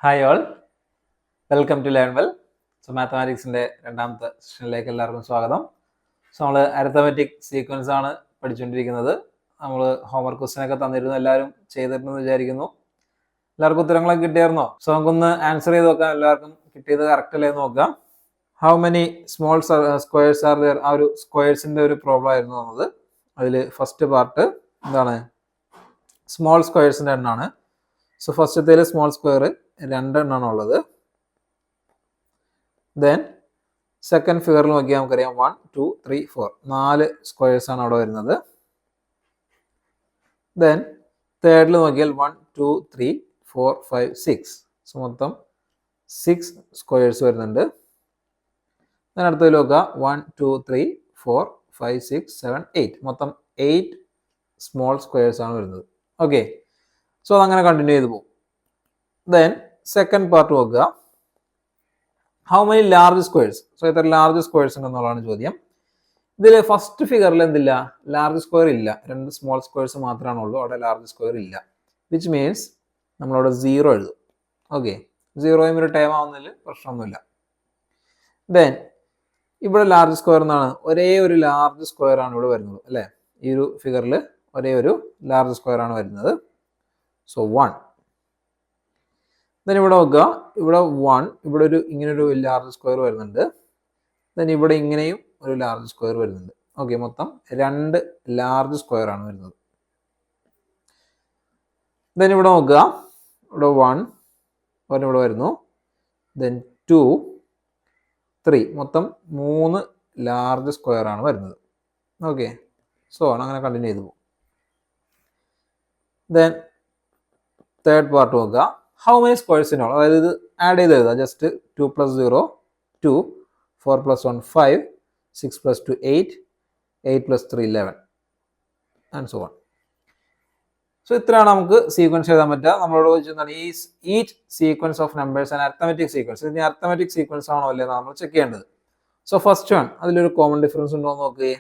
Hi all, welcome to learn well. So മാത്തമാറ്റിക്സിൻ്റെ രണ്ടാമത്തെ സെഷനിലേക്ക് എല്ലാവർക്കും സ്വാഗതം. സോ നമ്മൾ അരിത്തമെറ്റിക് സീക്വൻസ് ആണ് പഠിച്ചുകൊണ്ടിരിക്കുന്നത്. നമ്മൾ ഹോംവർക്ക് ക്വസ്റ്റ്യനൊക്കെ തന്നിരുന്നു, എല്ലാവരും ചെയ്തിട്ടുണ്ടെന്ന് വിചാരിക്കുന്നു. എല്ലാവർക്കും ഉത്തരങ്ങളൊക്കെ കിട്ടിയായിരുന്നോ? സോ നമുക്കൊന്ന് ആൻസർ ചെയ്ത് നോക്കാം. എല്ലാവർക്കും കിട്ടിയത് കറക്റ്റ് അല്ലേ നോക്കാം. How many small squares are there? ആ ഒരു സ്ക്വയേഴ്സിൻ്റെ ഒരു പ്രോബ്ലം ആയിരുന്നു തന്നത്. അതിൽ ഫസ്റ്റ് പാർട്ട് എന്താണ്? സ്മോൾ സ്ക്വയേഴ്സിൻ്റെ എണ്ണമാണ്. സോ ഫസ്റ്റത്തേൽ സ്മോൾ സ്ക്വയർ 2 എണ്ണമാണ് ഉള്ളത്. ദെൻ സെക്കൻഡ് ഫിഗറിൽ നോക്കിയാൽ നമുക്കറിയാം 1, 2, 3, 4 4 സ്ക്വയേഴ്സ് ആണ് അവിടെ വരുന്നത്. ദെൻ തേർഡിൽ നോക്കിയാൽ 1, 2, 3, 4, 5, 6. സോ മൊത്തം 6 സ്ക്വയേഴ്സ് വരുന്നുണ്ട്. ദെൻ അടുത്തതിൽ നോക്കുക 1, 2, 3, 4, 5, 6, 7, 8 മൊത്തം 8 സ്മോൾ സ്ക്വയേഴ്സ് ആണ് വരുന്നത്. ഓക്കെ, സോ അതങ്ങനെ കണ്ടിന്യൂ ചെയ്ത് പോകും. ദെൻ സെക്കൻഡ് പാർട്ട് നോക്കുക, how many large squares? So എത്ര ലാർജ് സ്ക്വയേഴ്സ് ഉണ്ടെന്നുള്ളതാണ് ചോദ്യം. ഇതിൽ ഫസ്റ്റ് ഫിഗറിൽ എന്തില്ല? ലാർജ് സ്ക്വയർ ഇല്ല, 2 സ്മോൾ സ്ക്വയേഴ്സ് മാത്രമാണ് ഉള്ളൂ, അവിടെ ലാർജ് സ്ക്വയർ ഇല്ല. വിച്ച് മീൻസ് നമ്മളവിടെ 0 എഴുതും. ഓക്കെ, 0യും ഒരു ടൈം ആവുന്നതിൽ പ്രശ്നമൊന്നുമില്ല. ദെൻ ഇവിടെ ലാർജ് സ്ക്വയർ എന്നാണ്, ഒരേ ഒരു ലാർജ് സ്ക്വയർ ആണ് ഇവിടെ വരുന്നത് അല്ലേ? ഈ ഒരു ഫിഗറിൽ ഒരേ ഒരു ലാർജ് സ്ക്വയർ ആണ് വരുന്നത്. സോ 1. ദെൻ ഇവിടെ നോക്കുക, ഇവിടെ 1, ഇവിടെ ഒരു ഇങ്ങനൊരു ലാർജ് സ്ക്വയർ വരുന്നുണ്ട്. ദെൻ ഇവിടെ ഇങ്ങനെയും ഒരു ലാർജ് സ്ക്വയർ വരുന്നുണ്ട്. ഓക്കെ, മൊത്തം 2 ലാർജ് സ്ക്വയർ ആണ് വരുന്നത്. ദെൻ ഇവിടെ നോക്കുക, ഇവിടെ 1 ഇവിടെ വരുന്നു. ദെൻ 2, 3 മൊത്തം 3 ലാർജ് സ്ക്വയർ ആണ് വരുന്നത്. ഓക്കെ, സോ അങ്ങനെ കണ്ടിന്യൂ ചെയ്തു പോകും. ദെൻ തേർഡ് പാർട്ട് നോക്കുക, how many squares in all? അതായത് ഇത് ആഡ് ചെയ്ത് എഴുതുക. Just 2 + 0 2, 4 + 1 5, 6 + 2 8, 8 + 3 11 and so on. So ഇത്രയാണ് നമുക്ക് സീക്വൻസ് എഴുതാൻ പറ്റുക. നമ്മളോട് ചോദിച്ചതാണ് each sequence of numbers and arithmetic sequence. ഇനി അരിത്തമെറ്റിക് സീക്വൻസ് ആണോ അല്ലേ നമ്മൾ ചെക്ക് ചെയ്യേണ്ടത്. സോ ഫസ്റ്റ് വൺ, അതിലൊരു കോമൺ ഡിഫറൻസ് ഉണ്ടോ എന്ന് നോക്കിയേ.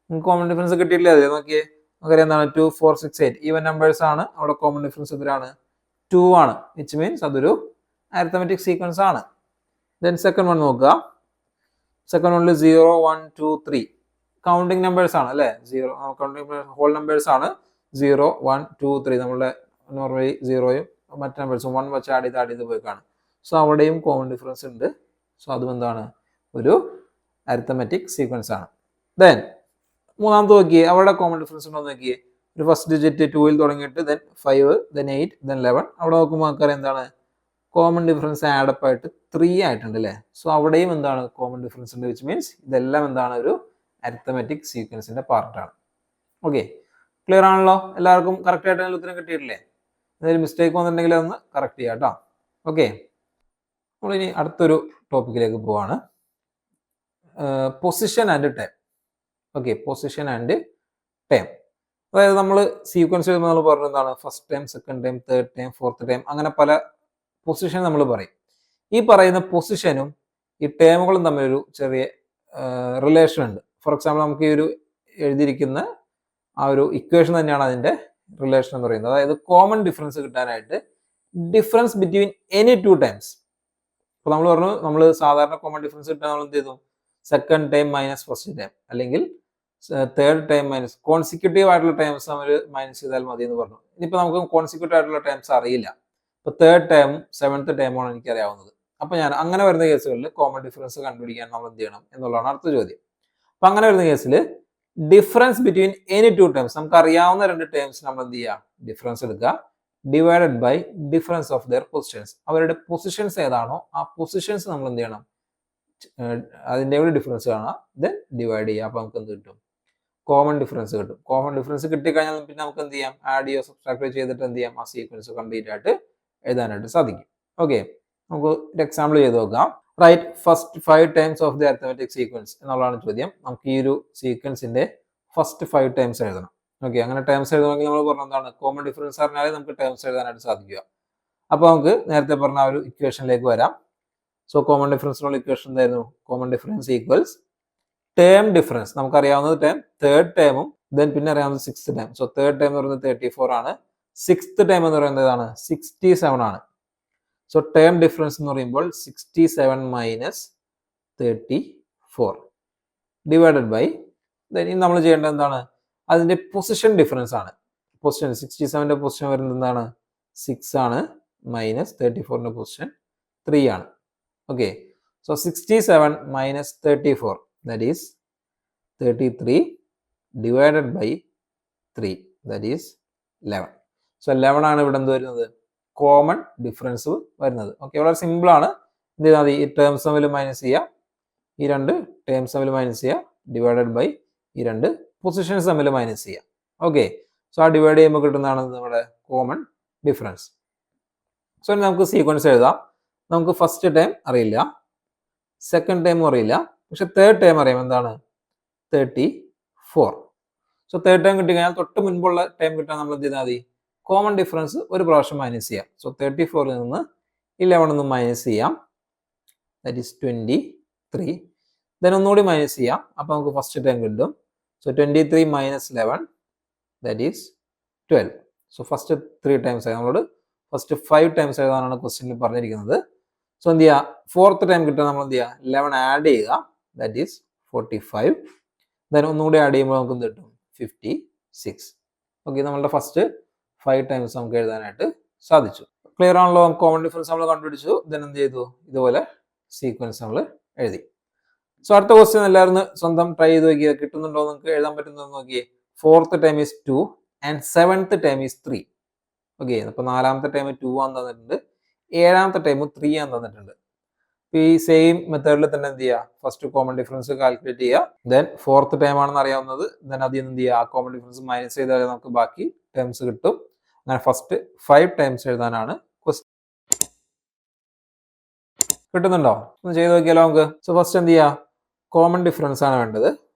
നിങ്ങൾക്ക് കോമൺ ഡിഫറൻസ് കിട്ടിയിട്ടില്ലേ? അതെ, നോക്കിയേ. നമുക്കറിയാം എന്താണ് 2, 4, 6, 8 ഈവൻ നമ്പേഴ്സ് ആണ്. അവിടെ കോമൺ ഡിഫറൻസ് എത്രയാണ്? 2 ആണ്. വിച്ച് മീൻസ് അതൊരു അരിത്തമെറ്റിക് സീക്വൻസ് ആണ്. ദെൻ സെക്കൻഡ് വൺ നോക്കുക. സെക്കൻഡ് വണ്ണിൽ 0, 1, 2, 3 കൗണ്ടിങ് നമ്പേഴ്സ് ആണ് അല്ലേ? 0 കൗണ്ടിങ് ഹോൾ നമ്പേഴ്സ് ആണ്. 0, 1, 2, 3 നമ്മളുടെ നോർമലി 0യും മറ്റു നമ്പേഴ്സും 1 വെച്ച് ആഡ് ചെയ്ത് പോയിക്കാണ്. സോ അവിടെയും കോമൺ ഡിഫറൻസ് ഉണ്ട്. സോ അതും എന്താണ്? ഒരു അരിത്തമെറ്റിക് സീക്വൻസ് ആണ്. ദെൻ മൂന്നാമത്തെ നോക്കിയേ, അവിടെ കോമൺ ഡിഫറൻസ് ഉണ്ടോ എന്ന് നോക്കിയേ. ഒരു ഫസ്റ്റ് ഡിജിറ്റ് 2ൽ തുടങ്ങിയിട്ട് ദെൻ 5, ദെൻ 8, ദെൻ 11 അവിടെ നോക്കുമ്പോൾ നമുക്കറിയാം എന്താണ്? കോമൺ ഡിഫറൻസ് ആഡപ്പ് ആയിട്ട് 3 ആയിട്ടുണ്ട് അല്ലേ? സോ അവിടെയും എന്താണ്? കോമൺ ഡിഫറൻസ് ഉണ്ട്. വിച്ച് മീൻസ് ഇതെല്ലാം എന്താണ്? ഒരു അരിത്തമെറ്റിക് സീക്വൻസിന്റെ പാർട്ടാണ്. ഓക്കെ, ക്ലിയർ ആണല്ലോ? എല്ലാവർക്കും കറക്റ്റ് ആയിട്ട് ഉത്തരം കിട്ടിയിട്ടില്ലേ? എന്തെങ്കിലും മിസ്റ്റേക്ക് വന്നിട്ടുണ്ടെങ്കിൽ അതൊന്ന് കറക്റ്റ് ചെയ്യാം കേട്ടോ. ഓക്കെ, നമ്മളിനി അടുത്തൊരു ടോപ്പിക്കിലേക്ക് പോവാണ്. Position and time. Okay, position and time. അതായത് നമ്മൾ സീക്വൻസ് എഴുതുമ്പോൾ നമ്മൾ പറഞ്ഞത് എന്താണ്? First time, second time, third time, fourth time, അങ്ങനെ പല പൊസിഷൻ നമ്മൾ പറയും. ഈ പറയുന്ന പൊസിഷനും ഈ ടേമുകളും തമ്മിലൊരു ചെറിയ റിലേഷൻ ഉണ്ട്. ഫോർ എക്സാമ്പിൾ, നമുക്ക് ഈ ഒരു എഴുതിയിരിക്കുന്ന ആ ഒരു ഇക്വേഷൻ തന്നെയാണ് അതിൻ്റെ റിലേഷൻ എന്ന് പറയുന്നത്. അതായത് കോമൺ ഡിഫറൻസ് കിട്ടാനായിട്ട് ഡിഫറൻസ് ബിറ്റ്വീൻ എനി 2 ടൈംസ്. അപ്പോൾ നമ്മൾ പറഞ്ഞു, നമ്മൾ സാധാരണ കോമൺ ഡിഫറൻസ് കിട്ടാൻ നമ്മൾ എന്ത് ചെയ്തു? Second time minus first time, അല്ലെങ്കിൽ തേർഡ് ടൈം മൈനസ് കോൺസിക്യൂട്ടീവ് ആയിട്ടുള്ള ടൈംസ് നമ്മൾ മൈനസ് ചെയ്താൽ മതി എന്ന് പറഞ്ഞു. ഇനിയിപ്പോൾ നമുക്ക് കോൺസിക്യൂട്ടീവ് ആയിട്ടുള്ള ടൈംസ് അറിയില്ല. ഇപ്പോൾ തേർഡ് ടൈമും 7th ടൈമാണ് എനിക്കറിയാവുന്നത്. അപ്പോൾ ഞാൻ അങ്ങനെ വരുന്ന കേസുകളിൽ കോമൺ ഡിഫറൻസ് കണ്ടുപിടിക്കാൻ നമ്മൾ എന്ത് ചെയ്യണം എന്നുള്ളതാണ് അടുത്ത ചോദ്യം. അപ്പോൾ അങ്ങനെ വരുന്ന കേസിൽ ഡിഫറൻസ് ബിറ്റ്വീൻ എനി 2 ടൈംസ്, നമുക്ക് അറിയാവുന്ന 2 ടൈംസ് നമ്മൾ എന്ത് ചെയ്യുക? ഡിഫറൻസ് എടുക്കുക, divided by difference of their positions. അവരുടെ പൊസിഷൻസ് ഏതാണോ ആ പൊസിഷൻസ് നമ്മൾ എന്ത് ചെയ്യണം? അതിൻ്റെ കൂടെ ഡിഫറൻസ് കാണാം, ദെൻ ഡിവൈഡ് ചെയ്യുക. അപ്പോൾ നമുക്ക് എന്ത് കിട്ടും? കോമൺ ഡിഫറൻസ് കിട്ടും. കോമൺ ഡിഫറൻസ് കിട്ടിക്കഴിഞ്ഞാൽ പിന്നെ നമുക്ക് എന്ത് ചെയ്യാം? ആഡ് ചെയ്യോ സബ്ട്രാക്ട് ചെയ്തിട്ട് എന്ത് ചെയ്യാം? ആ സീക്വൻസ് കംപ്ലീറ്റ് ആയിട്ട് എഴുതാനായിട്ട് സാധിക്കും. ഓക്കെ, നമുക്ക് ഒരു എക്സാമ്പിൾ ചെയ്ത് നോക്കാം. Write first 5 times of the arithmetic sequence എന്നുള്ളതാണ് ചോദ്യം. നമുക്ക് ഈ ഒരു സീക്വൻസിന്റെ ഫസ്റ്റ് 5 ടൈംസ് എഴുതണം. ഓക്കെ, അങ്ങനെ ടൈംസ് എഴുതണമെങ്കിൽ നമ്മൾ പറഞ്ഞ എന്താണ്? കോമൺ ഡിഫറൻസ് പറഞ്ഞാൽ നമുക്ക് ടൈംസ് എഴുതാനായിട്ട് സാധിക്കുക. അപ്പോൾ നമുക്ക് നേരത്തെ പറഞ്ഞ ആ ഒരു ഇക്വേഷനിലേക്ക് വരാം. സോ കോമൺ ഡിഫറൻസിനുള്ള ഇക്വേഷൻ എന്തായിരുന്നു? Common difference equals term difference. നമുക്കറിയാവുന്നത് ടേം തേർഡ് ടേമും ദെൻ പിന്നെ അറിയാവുന്നത് 6th time. So third time എന്ന് പറയുന്നത് 34 ആണ്. 6th ടൈം എന്ന് പറയുന്നത് ഏതാണ്? 67 ആണ്. സോ ടേം ഡിഫറൻസ് എന്ന് പറയുമ്പോൾ 67 മൈനസ് 34 ഡിവൈഡഡ് ബൈ ഇനി നമ്മൾ ചെയ്യേണ്ടത് എന്താണ്, അതിൻ്റെ പൊസിഷൻ ഡിഫറൻസ് ആണ്. പൊസിഷൻ 67ൻ്റെ പൊസിഷൻ വരുന്നത് എന്താണ്, 6 ആണ്, മൈനസ് 34ൻ്റെ പൊസിഷൻ 3 ആണ്. Okay, so 67 minus 34 that is 33 divided by 3 that is 11. So 11 ആണ് ഇവിടെ എന്ത് വരുന്നത്, കോമൺ ഡിഫറൻസ് വരുന്നത്. ഓക്കെ, വളരെ സിമ്പിൾ ആണ്. എന്ത് ചെയ്താൽ മതി, ഈ ടേംസ് തമ്മിൽ മൈനസ് ചെയ്യുക, ഈ രണ്ട് ടേംസ് തമ്മിൽ മൈനസ് ചെയ്യുക, ഡിവൈഡഡ് ബൈ ഈ രണ്ട് പൊസിഷൻസ് തമ്മിൽ മൈനസ് ചെയ്യുക. ഓക്കെ, സോ ആ ഡിവൈഡ് ചെയ്യുമ്പോൾ കിട്ടുന്നതാണ് നമ്മുടെ കോമൺ ഡിഫറൻസ്. സോ നമുക്ക് സീക്വൻസ് എഴുതാം. നമുക്ക് ഫസ്റ്റ് ടൈം അറിയില്ല, സെക്കൻഡ് ടൈമും അറിയില്ല, പക്ഷെ തേർഡ് ടൈം അറിയാം. എന്താണ്, 34. സോ തേർഡ് ടൈം കിട്ടിക്കഴിഞ്ഞാൽ തൊട്ട് മുൻപുള്ള ടൈം കിട്ടാൻ നമ്മൾ എന്ത് ചെയ്താൽ മതി, കോമൺ ഡിഫറൻസ് ഒരു പ്രാവശ്യം മൈനസ് ചെയ്യാം. സോ 34ൽ നിന്ന് 11 മൈനസ് ചെയ്യാം, ദാറ്റ് ഈസ് 23. ദെൻ ഒന്നുകൂടി മൈനസ് ചെയ്യാം, അപ്പോൾ നമുക്ക് ഫസ്റ്റ് ടൈം കിട്ടും. So 23 minus 11 that is 12. So first 3 times ആയി, നമ്മളോട് ഫസ്റ്റ് 5 ടൈംസ് എഴുതാനാണ് ക്വസ്റ്റ്യനിൽ പറഞ്ഞിരിക്കുന്നത്. സോ എന്ത് ചെയ്യുക, ഫോർത്ത് ടൈം കിട്ടാൻ നമ്മൾ എന്ത് ചെയ്യുക, 11 ആഡ് ചെയ്യുക, ദാറ്റ് ഈസ് 45. ദെൻ ഒന്നുകൂടി ആഡ് ചെയ്യുമ്പോൾ നമുക്ക് എന്ത് കിട്ടും, 56. ഓക്കെ, നമ്മളുടെ ഫസ്റ്റ് 5 ടൈംസ് നമുക്ക് എഴുതാനായിട്ട് സാധിച്ചു. ക്ലിയർ ആണല്ലോ, കോമൺ ഡിഫറൻസ് നമ്മൾ കണ്ടുപിടിച്ചു. ദെൻ എന്ത് ചെയ്തു, ഇതുപോലെ സീക്വൻസ് നമ്മൾ എഴുതി. സോ അടുത്ത ക്വസ്റ്റ്യൻ എല്ലാവരും സ്വന്തം ട്രൈ ചെയ്ത് നോക്കിയേ, കിട്ടുന്നുണ്ടോ നിങ്ങൾക്ക് എഴുതാൻ പറ്റുന്നത് നോക്കിയേ. Fourth time is 2 and seventh time is 3. Okay, അപ്പോൾ 4ാമത്തെ ടൈം 2 ആണെന്ന് തന്നിട്ടുണ്ട്, 7ാമത്തെ ടൈം 3 ആണെന്ന് തന്നിട്ടുണ്ട്. ഈ സെയിം മെത്തേഡിൽ തന്നെ എന്ത് ചെയ്യുക, ഫസ്റ്റ് കോമൺ ഡിഫറൻസ് കാൽക്കുലേറ്റ് ചെയ്യുക. ദെൻ ഫോർത്ത് ടൈം ആണെന്ന് അറിയാവുന്നത്, ദെൻ അതിൽ നിന്ന് എന്ത് ചെയ്യുക, ആ കോമൺ ഡിഫറൻസ് മൈനസ് ചെയ്താൽ നമുക്ക് ബാക്കി ടേംസ് കിട്ടും. അങ്ങനെ ഫസ്റ്റ് 5 ടൈംസ് എഴുതാനാണ് ക്വസ്റ്റ്യൻ. കിട്ടുന്നുണ്ടോ, ഒന്ന് ചെയ്ത് നോക്കിയാലോ നമുക്ക്. സോ ഫസ്റ്റ് എന്ത് ചെയ്യുക, കോമൺ ഡിഫറൻസ് ആണ് വേണ്ടത്.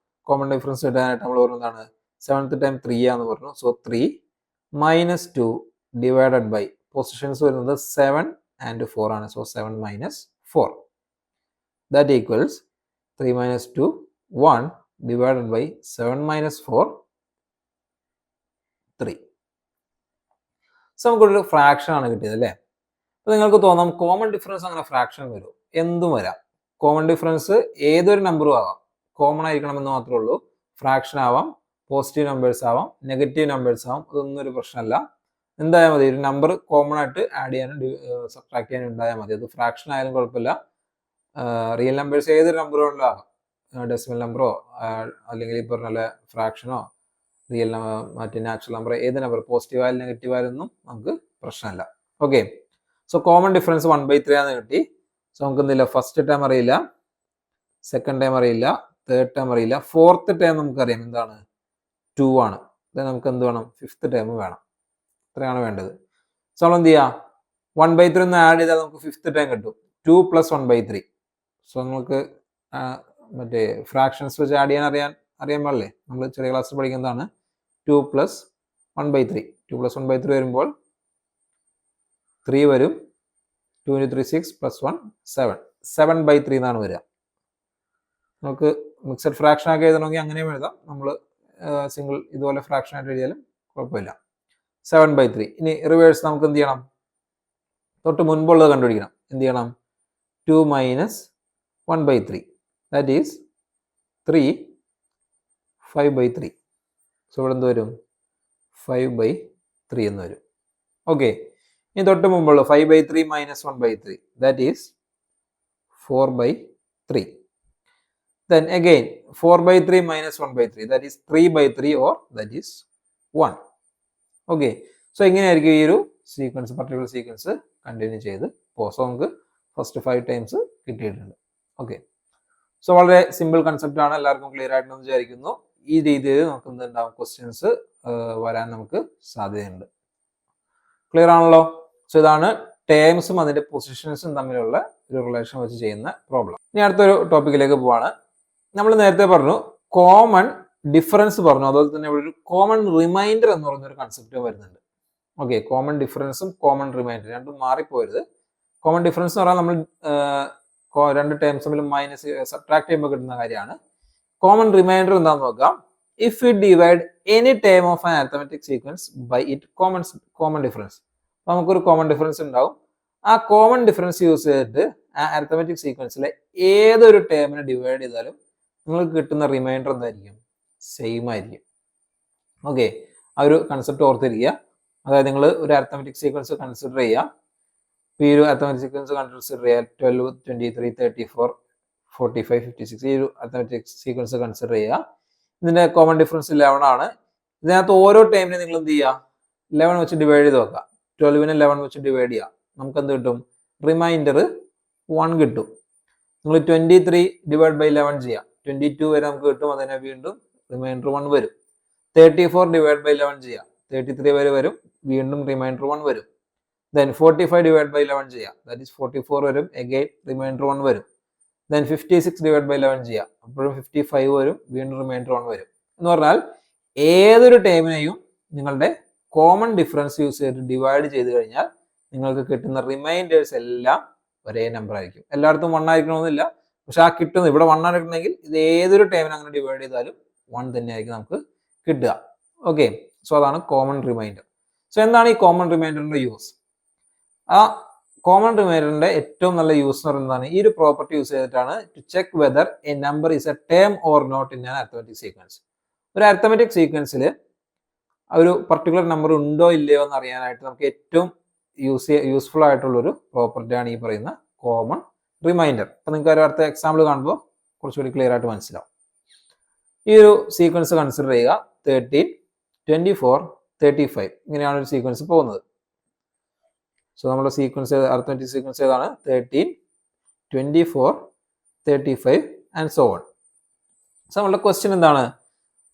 കോമൺ ഡിഫറൻസ് ഇടാനായിട്ട് നമ്മൾ പറഞ്ഞതാണ് 7th ടൈം 3 ആണെന്ന് പറഞ്ഞു. So 3 minus 2 divided by positions വരുന്നത് 7 ആൻഡ് 4 ആണ്. So 7 minus 4 that equals 3 minus 2 1 divided by 7 minus 4 3. So നമുക്കൊരു ഫ്രാക്ഷൻ ആണ് കിട്ടിയത് അല്ലേ. അപ്പോൾ നിങ്ങൾക്ക് തോന്നാം കോമൺ ഡിഫറൻസ് അങ്ങനെ ഫ്രാക്ഷൻ വരും, എന്തും വരാം. കോമൺ ഡിഫറൻസ് ഏതൊരു നമ്പറും ആവാം, കോമൺ ആയിരിക്കണമെന്ന് മാത്രമേ ഉള്ളൂ. ഫ്രാക്ഷൻ ആവാം, പോസിറ്റീവ് നമ്പേഴ്സ് ആവാം, നെഗറ്റീവ് നമ്പേഴ്സ് ആവാം, അതൊന്നും ഒരു പ്രശ്നമല്ല. എന്തായാൽ മതി, ഒരു നമ്പർ കോമൺ ആയിട്ട് ആഡ് ചെയ്യാനും സബ്ട്രാക്ട് ചെയ്യാനും ഉണ്ടായാൽ മതി. അത് ഫ്രാക്ഷൻ ആയാലും കുഴപ്പമില്ല, റിയൽ നമ്പേഴ്സ് ഏതൊരു നമ്പറും ഉണ്ടാകാം, ഡെസിമൽ നമ്പറോ അല്ലെങ്കിൽ ഈ പറഞ്ഞ ഫ്രാക്ഷനോ റിയൽ മറ്റേ നാച്ചുറൽ നമ്പർ, ഏത് നമ്പർ പോസിറ്റീവ് ആയാലും നെഗറ്റീവ് ആയാലും ഒന്നും നമുക്ക് പ്രശ്നമല്ല. ഓക്കെ, സോ കോമൺ ഡിഫറൻസ് 1/3 ആണ് കിട്ടി. സോ നമുക്ക് എന്തില്ല, ഫസ്റ്റ് ടൈം അറിയില്ല, സെക്കൻഡ് ടൈം അറിയില്ല, തേർഡ് ടൈം അറിയില്ല, ഫോർത്ത് ടൈം നമുക്കറിയാം എന്താണ് 2 ആണ്. ദെൻ നമുക്ക് എന്ത് വേണം, ഫിഫ്ത്ത് ടൈം വേണം. ഇത്രയാണ് വേണ്ടത്. സോ നമ്മൾ എന്ത് ചെയ്യുക, 1/3 ഒന്ന് ആഡ് ചെയ്താൽ നമുക്ക് ഫിഫ്ത്ത് ടൈം കിട്ടും, 2 + 1/3. സോ നിങ്ങൾക്ക് മറ്റേ ഫ്രാക്ഷൻസ് വെച്ച് ആഡ് ചെയ്യാൻ അറിയാൻ പാടില്ലേ, നമ്മൾ ചെറിയ ക്ലാസ്സിൽ പഠിക്കുന്നതാണ്. 2 + 1/3, 2 + 1/3 വരുമ്പോൾ 3 വരും, 2 × 3 6 + 1 7, 7/3 എന്നാണ് വരിക. നമുക്ക് മിക്സഡ് ഫ്രാക്ഷൻ ആക്കി എഴുതണമെങ്കിൽ അങ്ങനെയും എഴുതാം, നമ്മൾ സിംഗിൾ ഇതുപോലെ ഫ്രാക്ഷൻ ആയിട്ട് എഴുതിയാലും കുഴപ്പമില്ല. 7/3. ഇനി റിവേഴ്സ് നമുക്ക് എന്ത് ചെയ്യണം, തൊട്ട് മുൻപുള്ളത് കണ്ടുപിടിക്കണം. എന്ത് ചെയ്യണം, 2 - 1/3 ദാറ്റ് ഈസ് 3, 5/3. സോ ഇവിടെ എന്ത് വരും, 5/3 എന്ന് വരും. ഓക്കെ, ഇനി തൊട്ട് മുമ്പുള്ള 5/3 - 1/3 that is 4/3. Then again 4/3 - 1/3 that is 3/3 or that is 1. Okay, so ഇങ്ങനെയായിരിക്കും ഈ ഒരു സീക്വൻസ്, പർട്ടിക്കുലർ സീക്വൻസ് കണ്ടിന്യൂ ചെയ്ത് പോകും. സോ നമുക്ക് ഫസ്റ്റ് 5 ടൈംസ് കിട്ടിയിട്ടുണ്ട്. ഓക്കെ, സോ വളരെ സിമ്പിൾ കൺസെപ്റ്റ് ആണ്, എല്ലാവർക്കും ക്ലിയർ ആയിട്ടുണ്ടെന്ന് വിചാരിക്കുന്നു. ഈ രീതിയിൽ നമുക്ക് എന്തുണ്ടാവും, ക്വസ്റ്റ്യൻസ് വരാൻ നമുക്ക് സാധ്യതയുണ്ട്. ക്ലിയർ ആണല്ലോ. സോ ഇതാണ് ടേംസും അതിന്റെ പൊസിഷൻസും തമ്മിലുള്ള ഒരു റിലേഷൻ വെച്ച് ചെയ്യുന്ന പ്രോബ്ലം. ഇനി അടുത്തൊരു ടോപ്പിക്കിലേക്ക് പോവാണ്. നമ്മൾ നേരത്തെ പറഞ്ഞു കോമൺ ഡിഫറൻസ് പറഞ്ഞു, അതുപോലെ തന്നെ ഇവിടെ ഒരു കോമൺ റിമൈൻഡർ എന്ന് പറയുന്നൊരു കൺസെപ്റ്റ് വരുന്നുണ്ട്. ഓക്കെ, കോമൺ ഡിഫറൻസും കോമൺ റിമൈൻഡർ രണ്ടും മാറിപ്പോരുത്. കോമൺ ഡിഫറൻസ് എന്ന് പറഞ്ഞാൽ നമ്മൾ രണ്ട് ടേംസ് തമ്മിൽ മൈനസ് സബ്ട്രാക്ട് ചെയ്യുമ്പോൾ കിട്ടുന്ന കാര്യമാണ്. കോമൺ റിമൈൻഡർ എന്താണെന്ന് നോക്കാം. If you divide any term of an arithmetic sequence by it common difference. അപ്പോൾ നമുക്കൊരു കോമൺ ഡിഫറൻസ് ഉണ്ടാവും, ആ കോമൺ ഡിഫറൻസ് യൂസ് ചെയ്തിട്ട് ആ അരിത്തമെറ്റിക് സീക്വൻസിലെ ഏതൊരു ടേമിനെ ഡിവൈഡ് ചെയ്താലും നിങ്ങൾക്ക് കിട്ടുന്ന റിമൈൻഡർ എന്തായിരിക്കും? സെയിം ആയിരിക്കും. ഓക്കെ, ആ ഒരു കൺസെപ്റ്റ് ഓർത്തിരിക്കുക. അതായത് നിങ്ങൾ ഒരു അരിത്തമെറ്റിക് സീക്വൻസ് കൺസിഡർ ചെയ്യുക. ഈ ഒരു അരിത്തമെറ്റിക് സീക്വൻസ് കൺസിഡർ ചെയ്യുക 12, 23, 34, 45, 56 ഈ ഒരു അരിത്തമെറ്റിക് സീക്വൻസ് കൺസിഡർ ചെയ്യുക. ഇതിന്റെ കോമൺ ഡിഫറൻസ് 11 ആണ്. ഇതിനകത്ത് ഓരോ ടൈമിനെ നിങ്ങൾ എന്ത് ചെയ്യുക? 11 വെച്ച് ഡിവൈഡ് ചെയ്ത് നോക്കുക. 12നെ 11 വെച്ച് ഡിവൈഡ് ചെയ്യുക. നമുക്ക് എന്ത് കിട്ടും? റിമൈൻഡർ 1 കിട്ടും. നിങ്ങൾ 23 ഡിവൈഡ് ബൈ 11 ചെയ്യാം. 22 വരെ നമുക്ക് കിട്ടും. അതിനെ വീണ്ടും റിമൈൻഡർ 1 വരും. 34 ഡിവൈഡ് ബൈ 11 ചെയ്യാം. 33 വരെ വരും. വീണ്ടും റിമൈൻഡർ 1 വരും. Then 45 ഡിവൈഡ് ബൈ 11 ചെയ്യാം. ദാറ്റ് ഈസ് 44 വരും. അഗൈൻ റിമൈൻഡർ 1 വരും. Then 56 ഡിവൈഡ് ബൈ 11 ചെയ്യാം. അപ്പോഴും 55 വരും. വീണ്ടും റിമൈൻഡർ 1 വരും. എന്ന് പറഞ്ഞാൽ ഏതൊരു ടൈമിനെയും നിങ്ങളുടെ കോമൺ ഡിഫറൻസ് യൂസ് ചെയ്തിട്ട് ഡിവൈഡ് ചെയ്ത് കഴിഞ്ഞാൽ നിങ്ങൾക്ക് കിട്ടുന്ന റിമൈൻഡേഴ്സ് എല്ലാം ഒരേ നമ്പർ ആയിരിക്കും. എല്ലായിടത്തും 1 ആയിരിക്കണമെന്നില്ല. പക്ഷെ ആ കിട്ടുന്ന ഇവിടെ 1 ആണ് കിട്ടുന്നെങ്കിൽ ഇത് ഏതൊരു ടൈമിനെ അങ്ങനെ ഡിവൈഡ് ചെയ്താലും 1 തന്നെയായിരിക്കും നമുക്ക് കിട്ടുക. ഓക്കെ, സോ അതാണ് കോമൺ റിമൈൻഡർ. സോ എന്താണ് ഈ കോമൺ റിമൈൻഡറിന്റെ യൂസ്? ആ കോമൺ റിമൈൻഡറിന്റെ ഏറ്റവും നല്ല യൂസ് എന്ന് പറയുന്നതാണ് ഈ ഒരു പ്രോപ്പർട്ടി യൂസ് ചെയ്തിട്ടാണ് to check whether a number is a term or not in an arithmetic sequence. ഒരു അരിത്തമെറ്റിക് സീക്വൻസിൽ ഒരു പർട്ടിക്കുലർ നമ്പർ ഉണ്ടോ ഇല്ലയോ എന്ന് അറിയാനായിട്ട് നമുക്ക് ഏറ്റവും യൂസ്ഫുൾ ആയിട്ടുള്ളൊരു പ്രോപ്പർട്ടിയാണ് ഈ പറയുന്ന കോമൺ റിമൈൻഡർ. അപ്പം നിങ്ങൾക്ക് ഒരു അടുത്ത എക്സാമ്പിൾ കാണുമ്പോൾ കുറച്ചുകൂടി ക്ലിയർ ആയിട്ട് മനസ്സിലാവും. ഈ ഒരു സീക്വൻസ് കൺസിഡർ ചെയ്യുക. 13, 24, 35 ഇങ്ങനെയാണ് ഒരു സീക്വൻസ് പോകുന്നത്. സോ നമ്മുടെ സീക്വൻസ് അരിത്തമെറ്റിക് സീക്വൻസ് ഏതാണ്? 13, 24, 35 ആൻഡ് സോ ഓൺ. സോ നമ്മുടെ ക്വസ്റ്റ്യൻ എന്താണ്?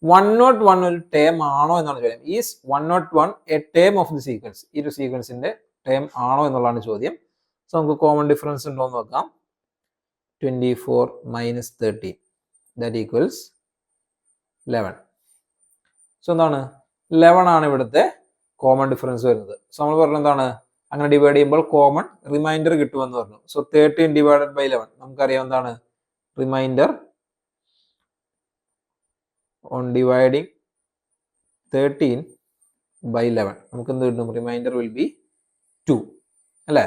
101 ഒരു ടേം ആണോ എന്നാണ് ചോദ്യം. Is 101 A term of the sequence? ഈ ഒരു സീക്വൻസിന്റെ ടേം ആണോ എന്നുള്ളതാണ് ചോദ്യം. സോ നമുക്ക് കോമൺ ഡിഫറൻസ് ഉണ്ടോ എന്ന് നോക്കാം. 24 മൈനസ് 13 ദാറ്റ് ഈക്വൽസ് 11. സോ എന്താണ്? 11 ആണ് ഇവിടുത്തെ കോമൺ ഡിഫറൻസ് വരുന്നത്. സോ നമ്മൾ പറഞ്ഞത് എന്താണ്? അങ്ങനെ ഡിവൈഡ് ചെയ്യുമ്പോൾ കോമൺ റിമൈൻഡർ കിട്ടുമെന്ന് പറഞ്ഞു. സോ 13 ഡിവൈഡഡ് ബൈ 11 നമുക്കറിയാം എന്താണ്? റിമൈൻഡർ ഓൺ ഡിവൈഡിങ് 13 ബൈ 11 നമുക്ക് എന്ത് കിട്ടും? റിമൈൻഡർ വിൽ ബി 2 അല്ലേ?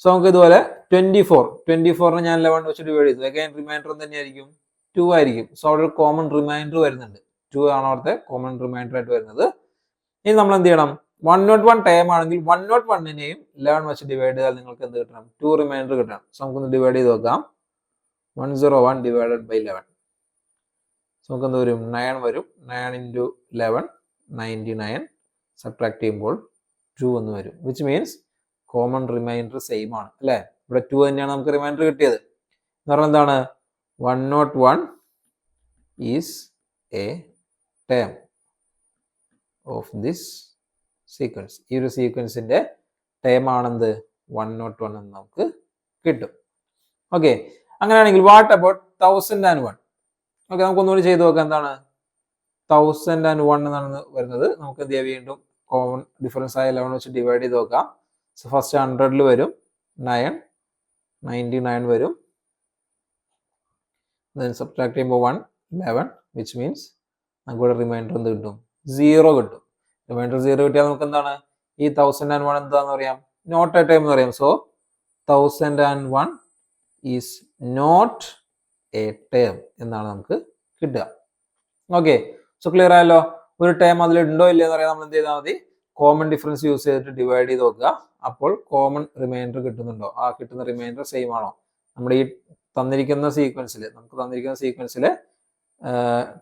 സോ നമുക്ക് ഇതുപോലെ 24നെ ഞാൻ 11 വെച്ച് ഡിവൈഡ് ചെയ്തു. അഗൈൻ റിമൈൻഡർ തന്നെയായിരിക്കും 2 ആയിരിക്കും. സോ അവിടെ ഒരു കോമൺ റിമൈൻഡർ വരുന്നുണ്ട്. 2 ആണ് അവിടുത്തെ കോമൺ റിമൈൻഡർ ആയിട്ട് വരുന്നത്. ഇനി നമ്മൾ എന്ത് ചെയ്യണം? 101 ടൈം ആണെങ്കിൽ 101നെയും 11 വെച്ച് ഡിവൈഡ് ചെയ്താൽ നിങ്ങൾക്ക് എന്ത് കിട്ടണം? 2 റിമൈൻഡർ കിട്ടണം. സോ നമുക്കൊന്ന് ഡിവൈഡ് ചെയ്ത് നോക്കാം. 101 ഡിവൈഡഡ് ബൈ 11 നമുക്ക് എന്ത് വരും? 9 വരും. 9 into 11 99. സബ്ട്രാക്ട് ചെയ്യുമ്പോൾ 2 എന്ന് വരും. Which means common reminder same ആണ് അല്ലേ? ഇവിടെ 2 തന്നെയാണ് നമുക്ക് റിമൈൻഡർ കിട്ടിയത്. എന്ന് പറഞ്ഞാൽ എന്താണ്? 101 is a term of this sequence. ഈ ഒരു സീക്വൻസിന്റെ ടേം ആണെന്ത്? 101 എന്ന് നമുക്ക് കിട്ടും. ഓക്കെ, അങ്ങനെയാണെങ്കിൽ വാട്ട് അബൌട്ട് 1001? ഓക്കെ, നമുക്ക് ഒന്നുകൂടി ചെയ്ത് നോക്കാം. എന്താണ്? 1001 എന്നാണ് വരുന്നത്. നമുക്ക് എന്ത് ചെയ്യാം? വീണ്ടും കോമൺ ഡിഫറൻസ് ആയ 11 വെച്ച് ഡിവൈഡ് ചെയ്ത് നോക്കാം. സോ ഫസ്റ്റ് 100ൽ വരും 9, 99 വരും. ദെൻ സബ്ട്രാക്ട് ചെയ്യുമ്പോൾ 1, 11 വിച്ച് മീൻസ് നമുക്ക് റിമൈൻഡർ എന്ത് കിട്ടും? 0 കിട്ടും. റിമൈൻഡർ 0 കിട്ടിയാൽ നമുക്ക് എന്താണ്? ഈ 1001 എന്താണെന്ന് പറയാം? നോട്ട് എ ടൈം എന്ന് പറയാം. So 1001 is not a term എന്നാണ് നമുക്ക് കിട്ടുക. ഓക്കെ, സോ ക്ലിയർ ആയല്ലോ? ഒരു ടേം അതിൽ ഉണ്ടോ ഇല്ലയോ എന്ന് പറയാൻ നമ്മൾ എന്ത് ചെയ്താൽ മതി? കോമൺ ഡിഫറൻസ് യൂസ് ചെയ്തിട്ട് ഡിവൈഡ് ചെയ്ത് നോക്കുക. അപ്പോൾ കോമൺ റിമൈൻഡർ കിട്ടുന്നുണ്ടോ? ആ കിട്ടുന്ന റിമൈൻഡർ സെയിം ആണോ? നമ്മുടെ ഈ തന്നിരിക്കുന്ന സീക്വൻസിൽ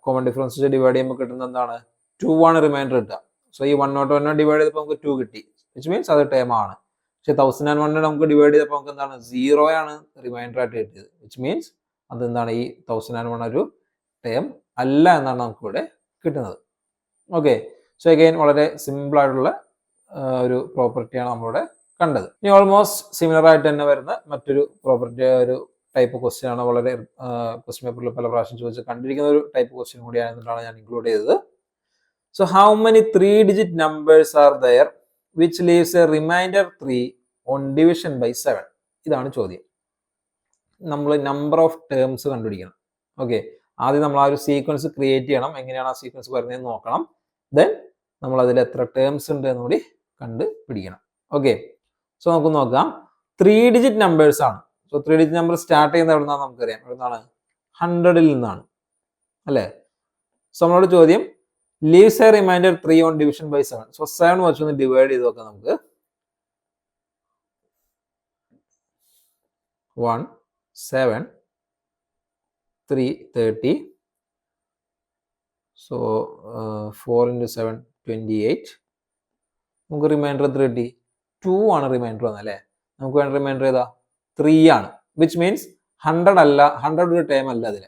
കോമൺ ഡിഫറൻസ് വെച്ച് ഡിവൈഡ് ചെയ്യുമ്പോൾ കിട്ടുന്ന എന്താണ്? 2 ആണ് റിമൈൻഡർ കിട്ടുക. സോ ഈ 101 ഡിവൈഡ് ചെയ്തപ്പോൾ നമുക്ക് 2 കിട്ടി. വിച്ച് മീൻസ് അത് ടേം ആണ്. പക്ഷെ 1001 നമുക്ക് ഡിവൈഡ് ചെയ്തപ്പോൾ നമുക്ക് എന്താണ്? 0 ആണ് റിമൈൻഡർ ആയിട്ട് കിട്ടിയത്. വിച്ച് മീൻസ് അതെന്താണ്? ഈ 1001 ഒരു ടേം അല്ല എന്നാണ് നമുക്ക് ഇവിടെ കിട്ടുന്നത്. ഓക്കെ, സോ അഗൈൻ വളരെ സിമ്പിൾ ആയിട്ടുള്ള ഒരു പ്രോപ്പർട്ടിയാണ് നമ്മളിവിടെ കണ്ടത്. ഇനി ഓൾമോസ്റ്റ് സിമിലർ ആയിട്ട് തന്നെ വരുന്ന മറ്റൊരു പ്രോപ്പർട്ടി, ഒരു ടൈപ്പ് ക്വസ്റ്റ്യൻ ആണ്. വളരെ ക്വസ്റ്റ്യൻ പേപ്പറിൽ പല പ്രാവശ്യം ചോദിച്ച് കണ്ടിരിക്കുന്ന ഒരു ടൈപ്പ് ക്വസ്റ്റ്യൻ കൂടിയാണെന്നാണ് ഞാൻ ഇൻക്ലൂഡ് ചെയ്തത്. So how many 3-digit numbers are there which leaves a remainder 3 on division by 7? ഇതാണ് ചോദ്യം. നമ്മൾ നമ്പർ ഓഫ് ടേംസ് കണ്ടുപിടിക്കണം. ഓക്കെ, ആദ്യം നമ്മൾ ആ ഒരു സീക്വൻസ് ക്രിയേറ്റ് ചെയ്യണം. എങ്ങനെയാണ് ആ സീക്വൻസ് വരുന്നതെന്ന് നോക്കണം. ദെൻ നമ്മൾ അതിൽ എത്ര ടേംസ് ഉണ്ട് എന്നുകൂടി കണ്ടുപിടിക്കണം. ഓക്കെ, സോ നമുക്ക് നോക്കാം 3 ഡിജിറ്റ് നമ്പേഴ്സ് ആണ്. സോ 3 ഡിജിറ്റ് നമ്പർ സ്റ്റാർട്ട് ചെയ്യുന്നത് എവിടെ നിന്നാണ് നമുക്കറിയാം, എവിടെ നിന്നാണ്? 100ൽ നിന്നാണ് അല്ലേ? സോ നമ്മളോട് ചോദ്യം leaves a remainder 3 on division by 7. So 7 വെച്ചൊന്ന് ഡിവൈഡ് ചെയ്ത് നോക്കാം നമുക്ക്. 1 7 3 30. So 4 into 7 28. നമുക്ക് റിമൈൻഡർ എത്ര കിട്ടി? 2 ആണ് റിമൈൻഡർ വന്നല്ലേ? നമുക്ക് വേണ്ട റിമൈൻഡർ ഏതാ? 3 ആണ്. വിച്ച് മീൻസ് 100 അല്ല, 100 ഒരു ടൈം അല്ല അതിൽ.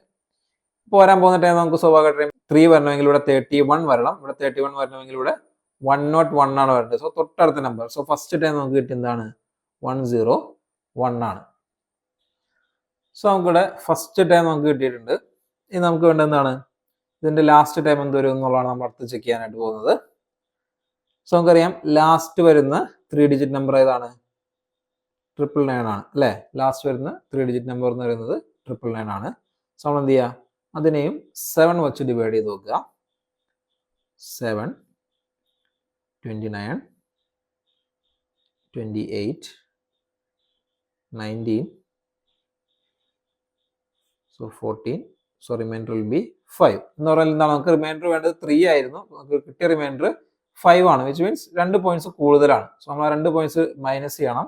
ഇപ്പോൾ വരാൻ പോകുന്ന ടൈം നമുക്ക് സ്വാഭാവികമായിട്ടും 3 വരണമെങ്കിൽ ഇവിടെ 31 വരണം. ഇവിടെ 31 വരണമെങ്കിൽ ഇവിടെ 101 ആണ് വരേണ്ടത്. സോ തൊട്ടടുത്ത നമ്പർ. സോ ഫസ്റ്റ് ടൈം നമുക്ക് കിട്ടിയ എന്താണ്? 101 ആണ്. സോ നമുക്കിവിടെ ഫസ്റ്റ് ടൈം നമുക്ക് കിട്ടിയിട്ടുണ്ട്. ഇനി നമുക്ക് വേണ്ടത് എന്താണ്? ഇതിന്റെ ലാസ്റ്റ് ടൈം എന്ത് വരും എന്നുള്ളതാണ് നമ്മൾ അടുത്ത് ചെക്ക് ചെയ്യാനായിട്ട് പോകുന്നത്. സോ നമുക്കറിയാം ലാസ്റ്റ് വരുന്ന 3 ഡിജിറ്റ് നമ്പർ ഏതാണ്? 999 ആണ് അല്ലേ? ലാസ്റ്റ് വരുന്ന 3 ഡിജിറ്റ് നമ്പർ എന്ന് പറയുന്നത് 999 ആണ്. സോ നമ്മൾ എന്ത് ചെയ്യുക? അതിനെയും 7 വെച്ച് ഡിവൈഡ് ചെയ്ത് നോക്കുക. 7 29 28 19. So 14. So reminder will be 5 എന്ന് പറഞ്ഞാൽ എന്താണ്? നമുക്ക് റിമൈൻഡർ വേണ്ടത് 3 ആയിരുന്നു. നമുക്ക് കിട്ടിയ റിമൈൻഡർ 5 ആണ്. വിച്ച് മീൻസ് 2 പോയിന്റ്സ് കൂടുതലാണ്. സോ നമ്മൾ 2 പോയിന്റ്സ് മൈനസ് ചെയ്യണം.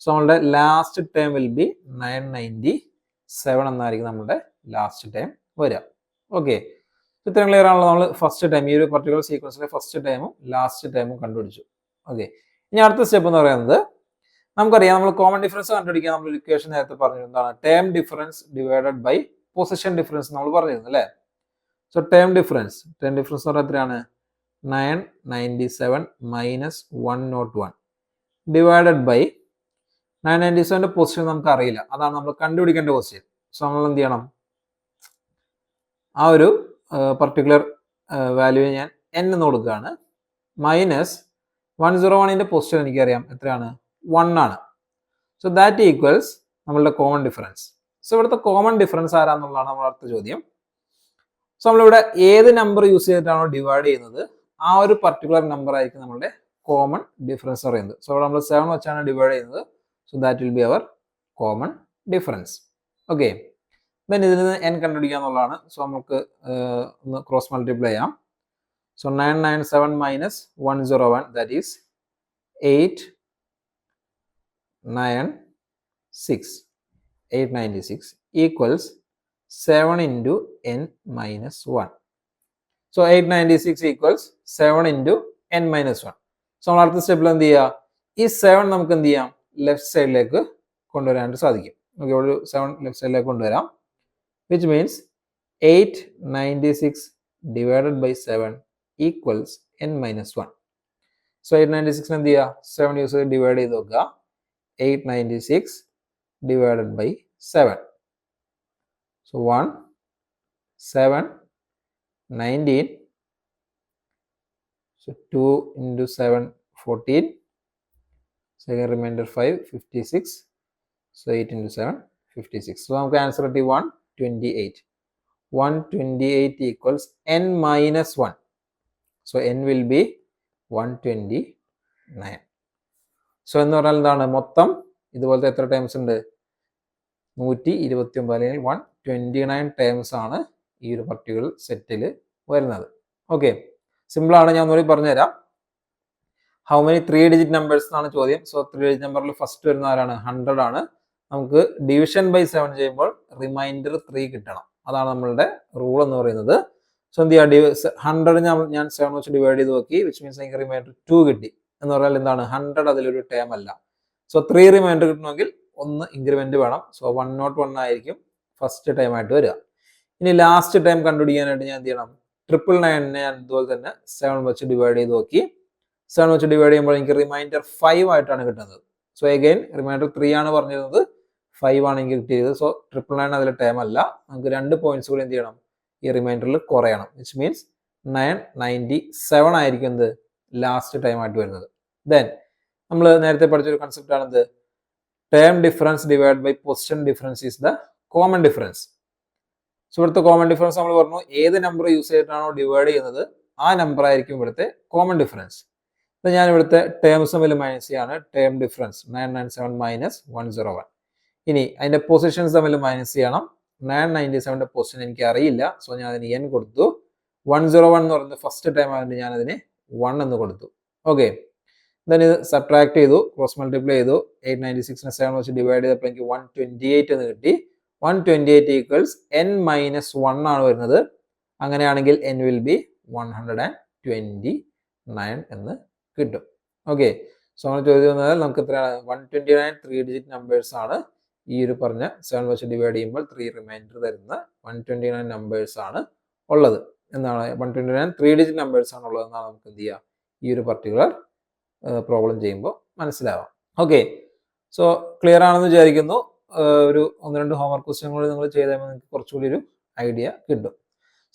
സോ നമ്മളുടെ ലാസ്റ്റ് ടൈം വിൽ ബി 997 എന്നായിരിക്കും നമ്മുടെ ലാസ്റ്റ് ടൈം വരിക. ഓക്കെ, ഇത്രയും ക്ലിയർ ആണല്ലോ? നമ്മൾ ഫസ്റ്റ് ടൈം ഈ ഒരു പർട്ടിക്കുലർ സീക്വൻസിലെ ഫസ്റ്റ് ടൈമും ലാസ്റ്റ് ടൈമും കണ്ടുപിടിച്ചു. ഓക്കെ, ഇനി അടുത്ത സ്റ്റെപ്പ് എന്ന് പറയുന്നത് നമുക്കറിയാം നമ്മൾ കോമൺ ഡിഫറൻസ് കണ്ടുപിടിക്കാൻ നമ്മൾ ഇക്വേഷൻ നേരത്തെ പറഞ്ഞിരുന്നു. എന്താണ്? Term difference divided by position difference നമ്മൾ പറഞ്ഞിരുന്നു അല്ലേ? സോ ടേം ഡിഫറൻസ് എന്ന് പറഞ്ഞാൽ എത്രയാണ്? 997 മൈനസ് 101 ഡിവൈഡഡ് ബൈ 997ന്റെ പൊസിഷൻ നമുക്ക് അറിയില്ല, അതാണ് നമ്മൾ കണ്ടുപിടിക്കേണ്ട പൊസിഷൻ. സോ നമ്മൾ എന്ത് ചെയ്യണം? ആ ഒരു പർട്ടിക്കുലർ വാല്യൂ ഞാൻ n എന്ന് കൊടുക്കുകയാണ്. മൈനസ് 101ന്റെ പൊസിഷൻ എനിക്കറിയാം എത്രയാണ്? 1 ആണ്. സോ ദാറ്റ് ഈക്വൽസ് നമ്മളുടെ കോമൺ ഡിഫറൻസ്. സോ ഇവിടുത്തെ കോമൺ ഡിഫറൻസ് ആരാന്നുള്ളതാണ് നമ്മുടെ അടുത്ത ചോദ്യം. സോ നമ്മളിവിടെ ഏത് നമ്പർ യൂസ് ചെയ്തിട്ടാണോ ഡിവൈഡ് ചെയ്യുന്നത് ആ ഒരു പർട്ടിക്കുലർ നമ്പർ ആയിരിക്കും നമ്മളുടെ കോമൺ ഡിഫറൻസ് പറയുന്നത്. സോ ഇവിടെ നമ്മൾ 7 വെച്ചാണ് ഡിവൈഡ് ചെയ്യുന്നത്. So that will be our common difference. Okay, then ഇതിൽ നിന്ന് n കണ്ടുപിടിക്കുക എന്നുള്ളതാണ്. സോ നമുക്ക് ഒന്ന് ക്രോസ് മൾട്ടിപ്ലൈ ചെയ്യാം. So 997 minus 101 that is 896 equals 7 into n minus 1. So 896 equals 7 into n minus 1. So നമ്മൾ അടുത്ത സ്റ്റെപ്പിൽ എന്ത് ചെയ്യുക? ഈ 7 നമുക്ക് എന്ത് ചെയ്യാം? ലെഫ്റ്റ് സൈഡിലേക്ക് കൊണ്ടുവരാനായിട്ട് സാധിക്കും. ഓക്കെ, ഒരു 7 ലെഫ്റ്റ് സൈഡിലേക്ക് കൊണ്ടുവരാം. Which means 896 divided by 7 equals n minus 1. So 896 എന്ത് ചെയ്യുക? 7 യൂസ് ചെയ്ത് ഡിവൈഡ് ചെയ്ത് നോക്കുക. 896 divided by 7. So 1, 7, 19. So 2 into 7, 14. Second remainder 5, 56. So 8 into 7, 56. So our answer is 128. 128 equals n minus 1. So n will be 129. So എന്ന് പറഞ്ഞാൽ എന്താണ്? മൊത്തം ഇതുപോലത്തെ എത്ര ടൈംസ് ഉണ്ട്? 129 അല്ലെങ്കിൽ 129 ടൈംസ് ആണ് ഈ ഒരു പർട്ടിക്കുലർ സെറ്റിൽ വരുന്നത്. ഓക്കെ, സിമ്പിൾ ആണ്. ഞാൻ ഒന്നുകൂടി പറഞ്ഞുതരാം. ഹൗ മെനി 3 ഡിജിറ്റ് നമ്പേഴ്സ് എന്നാണ് ചോദ്യം. സോ 3 ഡിജിറ്റ് നമ്പറിൽ ഫസ്റ്റ് വരുന്ന ആരാണ്? 100 ആണ്. നമുക്ക് ഡിവിഷൻ ബൈ 7 ചെയ്യുമ്പോൾ റിമൈൻഡർ 3 കിട്ടണം. അതാണ് നമ്മളുടെ റൂൾ എന്ന് പറയുന്നത്. സോ എന്ത് ചെയ്യുക? 100 ഞാൻ 7 വെച്ച് ഡിവൈഡ് ചെയ്ത് നോക്കി. വിച്ച് മീൻസ് എനിക്ക് റിമൈൻഡർ 2 കിട്ടി. എന്ന് പറഞ്ഞാൽ എന്താണ്? 100 അതിലൊരു ടേം അല്ല. സോ 3 റിമൈൻഡർ കിട്ടണമെങ്കിൽ 1 ഇൻക്രിമെന്റ് വേണം. സോ 101 ആയിരിക്കും ഫസ്റ്റ് ടൈം ആയിട്ട് വരിക. ഇനി ലാസ്റ്റ് ടൈം കണ്ടുപിടിക്കാനായിട്ട് ഞാൻ എന്ത് ചെയ്യണം? 999 ഞാൻ ഇതുപോലെ തന്നെ 7 വെച്ച് ഡിവൈഡ് ചെയ്ത് നോക്കി. 7 വെച്ച് ഡിവൈഡ് ചെയ്യുമ്പോൾ എനിക്ക് റിമൈൻഡർ 5 ആയിട്ടാണ് കിട്ടുന്നത്. സോ അഗൈൻ റിമൈൻഡർ 3 ആണ് പറഞ്ഞിരുന്നത്, 5 ആണ് എനിക്ക് കിട്ടിയത്. സോ 999 അതിലെ ടൈം അല്ല. നമുക്ക് 2 പോയിന്റ്സ് കൂടി എന്ത് ചെയ്യണം? ഈ റിമൈൻഡറിൽ കുറയണം. വിച്ച് മീൻസ് 997 ആയിരിക്കും എന്ത്? ലാസ്റ്റ് ടൈം ആയിട്ട് വരുന്നത്. ദെൻ നമ്മൾ നേരത്തെ പഠിച്ചൊരു കൺസെപ്റ്റ് ആണ് എന്ത്? Term difference divide by position difference is the common difference. So ഇവിടുത്തെ കോമൺ ഡിഫറൻസ് നമ്മൾ പറഞ്ഞു ഏത് നമ്പർ യൂസ് ചെയ്തിട്ടാണോ ഡിവൈഡ് ചെയ്യുന്നത് ആ നമ്പർ ആയിരിക്കും ഇവിടുത്തെ കോമൺ ഡിഫറൻസ്. അപ്പോൾ ഞാൻ ഇവിടുത്തെ ടേംസ് തമ്മിൽ മൈനസ് ചെയ്യാണ്. Term difference 997 minus 101. ഇനി അതിൻ്റെ പൊസിഷൻസ് തമ്മിൽ മൈനസ് ചെയ്യണം. 997ന്റെ പൊസിഷൻ എനിക്ക് അറിയില്ല, സോ ഞാൻ അതിന് n കൊടുത്തു. 101 എന്ന് പറയുന്നത് ഫസ്റ്റ് ടൈം ആയതുകൊണ്ട് ഞാൻ അതിന് 1 എന്ന് കൊടുത്തു. ഓക്കെ, ദെൻ ഇത് സബ്ട്രാക്ട് ചെയ്തു, ക്രോസ് മൾട്ടിപ്ലൈ ചെയ്തു. 896നെ 7 വെച്ച് ഡിവൈഡ് ചെയ്തപ്പോൾ എനിക്ക് 128 എന്ന് കിട്ടി. 128 ഈക്വൽസ് n മൈനസ് 1 ആണ് വരുന്നത്. അങ്ങനെയാണെങ്കിൽ n വിൽ ബി 129 എന്ന് കിട്ടും. ഓക്കെ, സോ നമ്മൾ ചോദ്യം വന്നാൽ നമുക്ക് എത്രയാണ്? 129 3 ഡിജിറ്റ് നമ്പേഴ്സ് ആണ് ഈ ഒരു പറഞ്ഞ 7 വെച്ച് ഡിവൈഡ് ചെയ്യുമ്പോൾ 3 റിമൈൻഡർ തരുന്ന 129 നമ്പേഴ്സ് ആണ് ഉള്ളത് എന്നാണ്. 129 3 ഡിജിറ്റ് നമ്പേഴ്സ് ആണ് ഉള്ളത് എന്നാണ് നമുക്ക് എന്ത് ചെയ്യുക, ഈ ഒരു പർട്ടിക്കുലർ പ്രോബ്ലം ചെയ്യുമ്പോൾ മനസ്സിലാവാം. ഓക്കെ, സോ ക്ലിയർ ആണെന്ന് വിചാരിക്കുന്നു. ഒരു 1-2 ഹോംവർക്ക് ക്വസ്റ്റ്യൻ കൂടി നിങ്ങൾ ചെയ്താൽ നിങ്ങൾക്ക് കുറച്ചുകൂടി ഒരു ഐഡിയ കിട്ടും.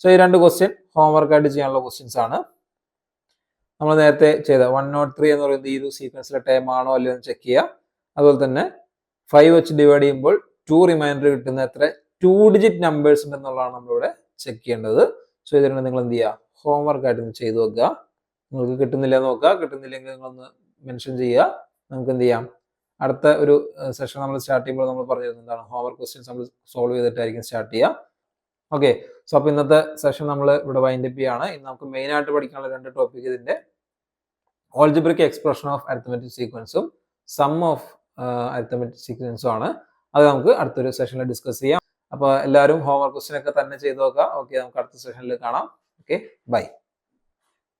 സോ ഈ 2 ക്വസ്റ്റ്യൻ ഹോംവർക്കായിട്ട് ചെയ്യാനുള്ള ക്വസ്റ്റ്യൻസ് ആണ്. നമ്മൾ നേരത്തെ ചെയ്ത 103 എന്ന് പറയുന്നത് ഈ ഒരു സീക്വൻസിലെ ടൈം ആണോ അല്ലയോ എന്ന് ചെക്ക് ചെയ്യുക. അതുപോലെ തന്നെ 5 വെച്ച് ഡിവൈഡ് ചെയ്യുമ്പോൾ 2 റിമൈൻഡർ കിട്ടുന്ന എത്ര 2 ഡിജിറ്റ് നമ്പേഴ്സ് ഉണ്ടെന്നുള്ളതാണ് നമ്മളിവിടെ ചെക്ക് ചെയ്യേണ്ടത്. സോ ഇതിന് നിങ്ങൾ എന്ത് ചെയ്യുക, ഹോംവർക്കായിട്ട് ഒന്ന് ചെയ്തു വെക്കുക. നിങ്ങൾക്ക് കിട്ടുന്നില്ല നോക്കുക, കിട്ടുന്നില്ലെങ്കിൽ നിങ്ങളൊന്ന് മെൻഷൻ ചെയ്യുക. നമുക്ക് എന്ത് ചെയ്യാം, അടുത്ത ഒരു സെഷൻ നമ്മൾ സ്റ്റാർട്ട് ചെയ്യുമ്പോൾ നമ്മൾ പറഞ്ഞിരുന്നത് എന്താണ്, ഹോംവർക്ക് ക്വസ്റ്റ്യൻസ് നമ്മൾ സോൾവ് ചെയ്തിട്ടായിരിക്കും സ്റ്റാർട്ട് ചെയ്യുക. ഓക്കെ, സോ അപ്പോൾ ഇന്നത്തെ സെഷൻ നമ്മൾ ഇവിടെ വൈൻഡപ്പ് ചെയ്യുകയാണ്. ഇന്ന് നമുക്ക് മെയിൻ ആയിട്ട് പഠിക്കാനുള്ള 2 ടോപ്പിക് ഇതിൻ്റെ ഓൾജിബ്രിക് എക്സ്പ്രഷൻ ഓഫ് അരിത്മെറ്റിക് സീക്വൻസും സം ഓഫ് അരിത്മെറ്റിക് സീക്വൻസും ആണ്. അത് നമുക്ക് അടുത്തൊരു സെഷനിൽ ഡിസ്കസ് ചെയ്യാം. അപ്പോൾ എല്ലാവരും ഹോംവർക്ക് ക്വസ്റ്റ്യൻ ഒക്കെ തന്നെ ചെയ്തു നോക്കുക. ഓക്കെ, നമുക്ക് അടുത്ത സെഷനിൽ കാണാം. Okay, by.